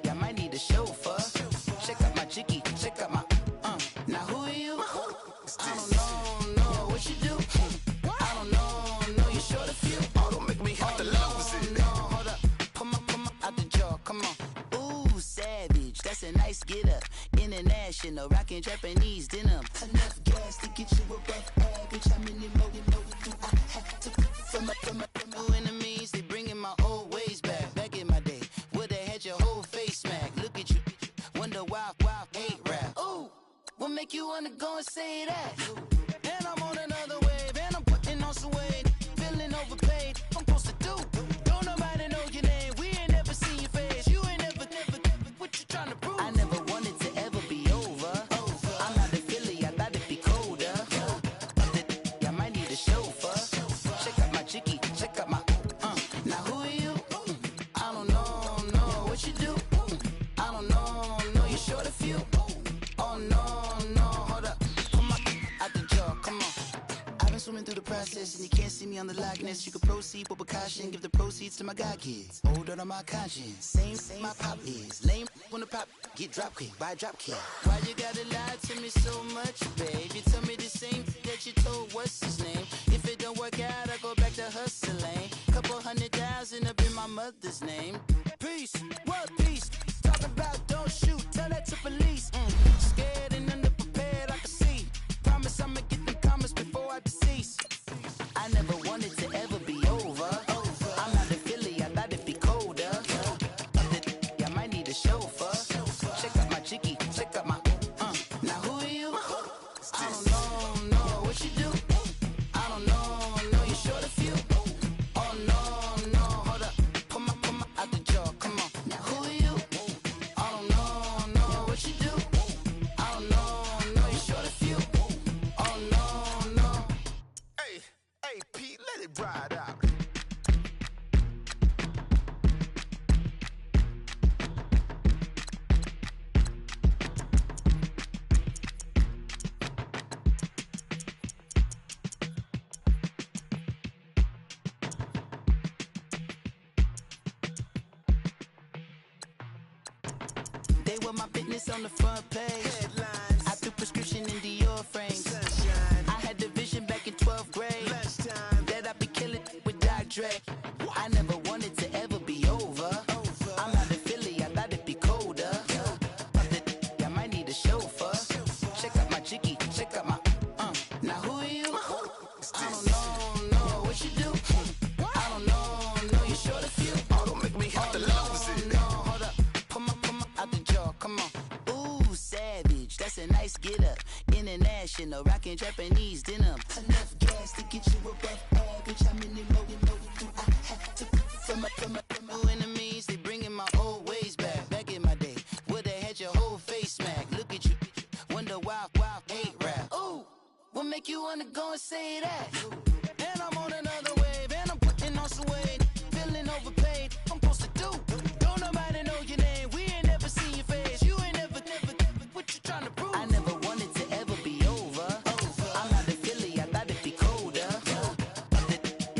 I might need a chauffeur. Check out my chicky, check out my Now who are you? I don't know what you do. I don't know you short a few. Oh, don't make me have to lose it. No, hold up, come on, out the jaw, come on. Ooh, savage, that's a nice get up. International, rockin' Japanese denim. Enough gas to get you above average. How many more do I have to from my enemies? They bringing my old ways back. Back in my day, where they had your whole face smacked. Look at you, wonder why hate rap. Ooh, what make you wanna go and say that? And I'm on another wave, and I'm putting on some weight. Feeling overpaid, I'm supposed to do. Don't nobody know your name, we ain't never seen your face. You ain't never, what you trying to prove? I never wanted to ever be over. I'm out of Philly, I thought it'd be colder. I might need a chauffeur. Check out my chicky, check out my Now who are you? I don't know what you do. I don't know you short a few. Oh no, hold up, come on, out the jaw, come on. I've been swimming through the process and you can't see me on the likeness. You can proceed with precaution, give the proceeds to my god kids. Hold on my conscience, same my pop is. Lame when the pop get drop quick, buy drop kick. Why you gotta lie to me so much, babe? You tell me the same that you told what's his name. If it don't work out, I go back to hustling. Couple 100,000 up in my mother's name. Peace, world peace. Talk about don't shoot, tell that to police. Scared and underprepared, I can see. Promise I'ma get them comments before I decease. I never wanted to ever be over. I'm out of Philly, I thought it'd be colder. I might need a chauffeur. Check out my chicky, check out my Now who are you? I don't know what you do. I don't know you short a few. Oh no, hold up, come They were my business on the front page. Headlines. I threw prescription in Dior frames. Sunshine. I had the vision back in 12th grade Lunchtime. that I'd be killing with Dr. Dre. I never wanted to ever be over. I'm not in Philly, I thought it'd be colder. I might need a chauffeur. Check out my jiggy, check out my Now who are you? I don't know what you do. I don't know you short a few. Oh, don't make me have to lose it. No, hold up, pull my out the jaw, come on. Ooh, savage, that's a nice get up. International, rockin' Japanese denim. Enough gas to get you above average. How many more do I have to from my enemies? They bringing my old ways back. Back in my day, would've had your whole face smack. Look at you, wonder why hate rap. Ooh, what make you wanna go and say that? And I'm on another wave, and I'm putting on some weight. Feeling overpaid, I'm supposed to do. Don't nobody know your name, we ain't never seen your face. You ain't never, what you trying to prove? I never wanted to ever be over. I'm not in Philly, I thought it'd be colder.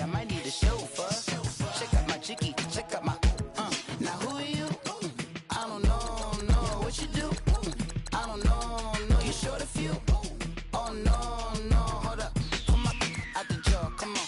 I might need a chauffeur. Check out my jiggy, check out my Now who are you? I don't know what you do. I don't know you short a few. Oh no, hold up, pull my out the jaw, come on.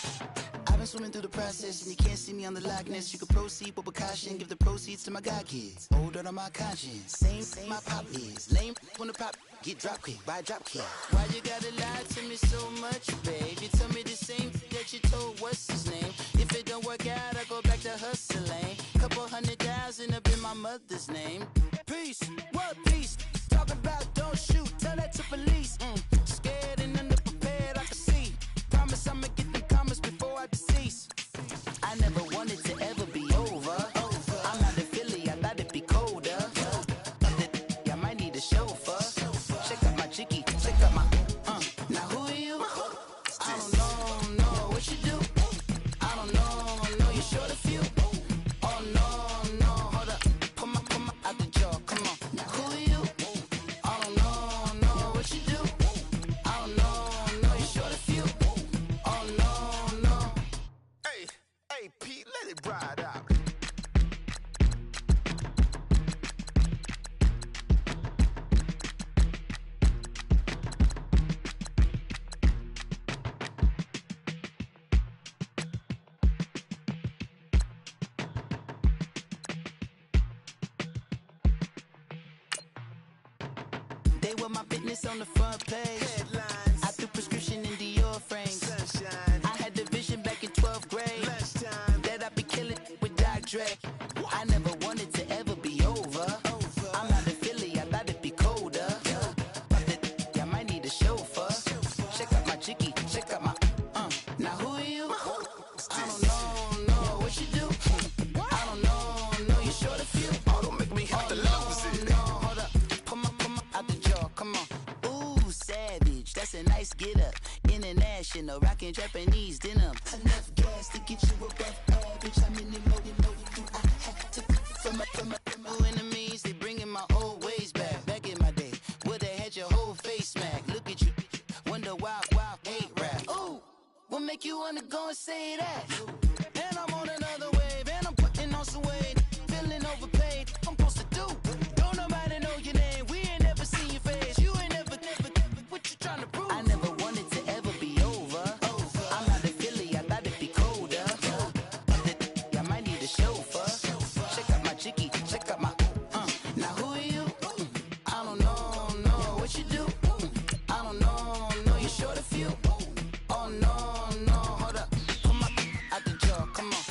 I've been swimming through the process and you can't see me on the Loch Ness. You can proceed with precaution, give the proceeds to my god kids. Older on my conscience, same my pop is. Lame when the pop get drop kick by drop kick. Why you gotta lie to me so much, babe? You tell me the same that you told what's his name. If it don't work out, I go back to hustling. Couple 100,000 up in my mother's name. Peace, what peace? Talk about don't shoot, tell that to police. Scared and underprepared, I can see. Promise I'ma get them comments before I decease. I never wanted to ever be over. I'm not in Philly, I thought it'd be colder. I might need a chauffeur. Check out my jiggy, check out my Now who are you? I don't know what you do. I don't know you short a few. Oh no, hold up, pull my out the jaw, come on. Now who are you? I don't know what you do. I don't know you short a few. Oh no. Hey, Pete, let it ride out. They were my business on the front page. Headlines. I threw prescription in Dior frames. Sunshine. I had the vision back in 12th grade Lunchtime. that I'd be killing with Dr. Dre. I never wanted to ever be over. I'm not in Philly, I thought it'd be colder. I might need a chauffeur. Check out my jiggy, check out my Now who are you? I don't know what you do. I don't know you short a few. Oh, don't make me have to lose it. No, hold up, pull my out the jaw, come on. Ooh, savage, that's a nice get up. International, rockin' Japanese denim. Enough gas to get you above average. How many more do I have to from my enemies? They bringing my old ways back. Back in my day, would've had your whole face smack. Look at you, wonder why hate rap. Ooh, what make you wanna go and say that? And I'm on another wave, and I'm putting on some weight. Feeling overpaid, I'm supposed to do. Don't nobody know your name, we ain't never seen your face. You ain't never, what you trying to prove? I never wanted to ever be over. I'm not in Philly, I thought it'd be colder. I might need a chauffeur. Check out my jiggy, check out my Now who are you? I don't know what you do. I don't know you short a few. Oh no, hold up, pull my out the jaw, come on.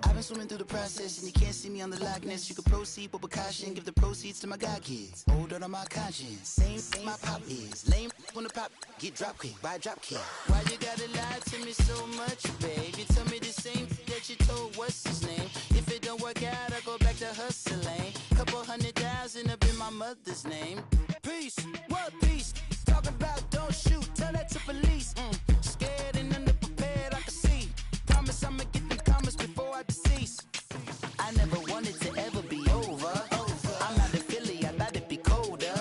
I've been swimming through the process and you can't see me on the Loch Ness. You can proceed with precaution, give the proceeds to my god kids. Older on my conscience, same my pop is. Lame when the pop get drop kick by drop kick. Why you gotta lie to me so much, babe? You tell me the same that you told what's his name. If it don't work out, I go back to hustling. Couple 100,000 up in my mother's name. Peace, what peace? Talk about don't shoot, tell that to police. Scared and underprepared, I can see. Promise I'ma get them comments before I decease. I never wanted to ever be over. I'm not in Philly, I thought it'd be colder.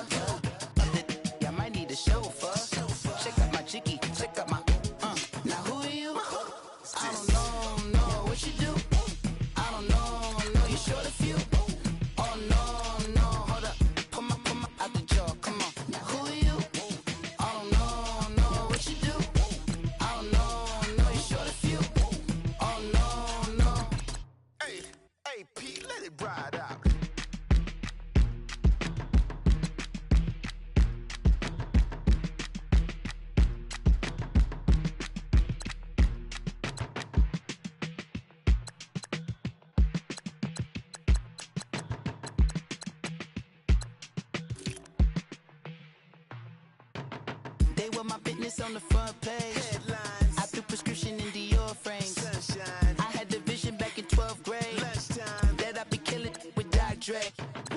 I might need a chauffeur. Check out my jiggy, check out my Now who are you? I don't know what you do. I don't know you short a few. Oh no, hold up, it ride out. They were my business on the front page. Headlines. I threw prescription in Dior frames. Sunshine. I had the vision back in 12th grade. Lunchtime. That I'd be killing with Dr. Dre.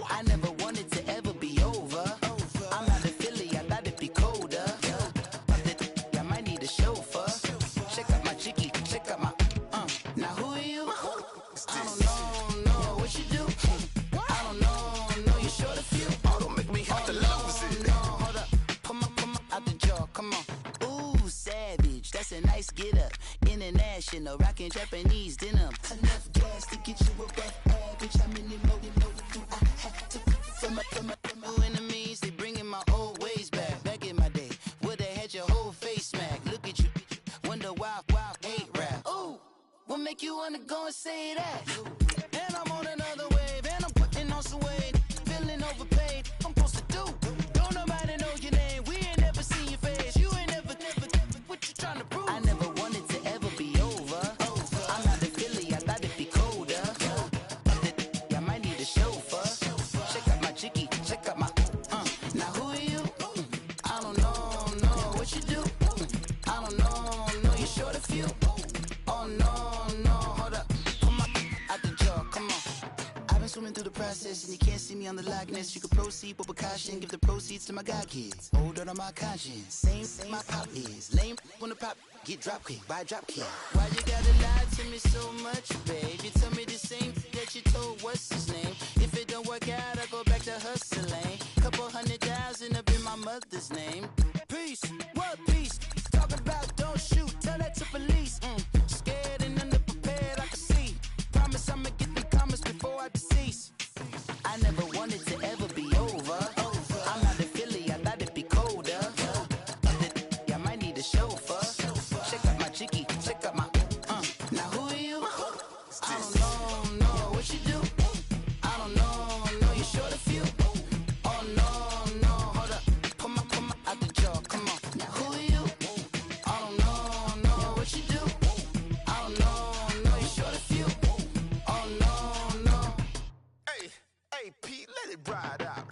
I never wanted to ever be over. I'm out of Philly, I thought it'd be colder. I might need a chauffeur. Check out my chicky, check out my Now who are you? I don't know what you do. I don't know you're short a few. Oh, don't make me have to lose it. No, hold up. Pull my out the jaw, come on. Ooh, savage, that's a nice get up. International, rockin' Japanese denim. Enough gas to get you above average. How many more do I have to from my enemies? They bringing my old ways back. Back in my day, would've had your whole face smacked. Look at you, wonder why hate rap. Ooh, what make you wanna go and say that? And I'm on another wave, and I'm putting on some weight. Feeling overpaid, I'm supposed to do. Don't nobody know your name, we ain't never seen your face. You ain't never, what you trying to prove? I never wanted to ever be over. I'm out of Philly, I thought it'd be colder. I might need a chauffeur. Check out my chicky, check out my Now who are you? I don't know what you do. I don't know you're short a few. Oh no, hold up. Come on, out the jaw, come on. I've been swimming through the process and you can't see me on the Loch Ness. You can proceed with precaution, give the proceeds to my god kids. Older on my conscience, same my pop is. Lame when the pop get drop kick, buy drop kick. Why you gotta lie to me so much, babe? You tell me the same that you told what's his name. If it don't work out, I go back to hustling. Couple 100,000 up in my mother's name. Peace, what peace? Talk about don't shoot, tell that to police. Scared and underprepared, I can see. Promise I'ma get the comments before I decease. I never wanted to ever be over. I'm out of Philly, I thought it'd be colder. I might need a chauffeur. Check out my chicky, check out my Now who are you? I don't know what you do. I don't know you're short a few. Oh no, hold up. Pull my out the jaw, come on. Now who are you? I don't know what you do. I don't know you're short a few. Oh no. Hey, Pete, let it ride out.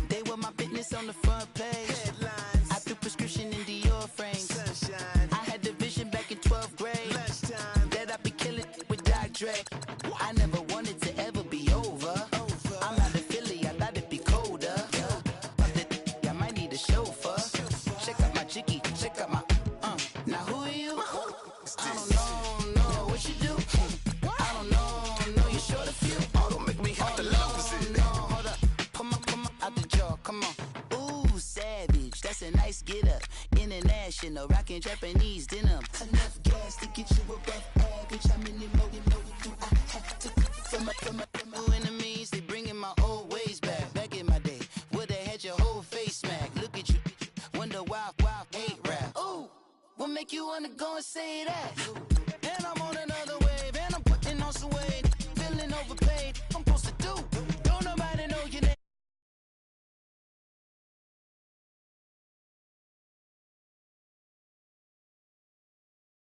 They were my business on the front page. Headlines. I threw prescription in Dior frames. Sunshine. I had the vision back in 12th grade. Lunchtime. That I'd be killing with Dr. Dre. I never wanted to ever be over. I'm out of Philly, I thought it'd be colder. I might need a chauffeur. Check out my chicky, check out my Now who are you? I don't know what you do. I don't know you're short a few. Oh, don't make me have to lose it. No, hold up. Pull my out the jaw, come on. Ooh, savage, that's a nice get up. International, rockin' Japanese denim. Enough gas to get you above average. How many more do I have to from my enemies? They bringing my old ways back. Back in my day, would've had your whole face smacked. Look at you, wonder why hate rap. Ooh, what make you wanna go and say that? And I'm on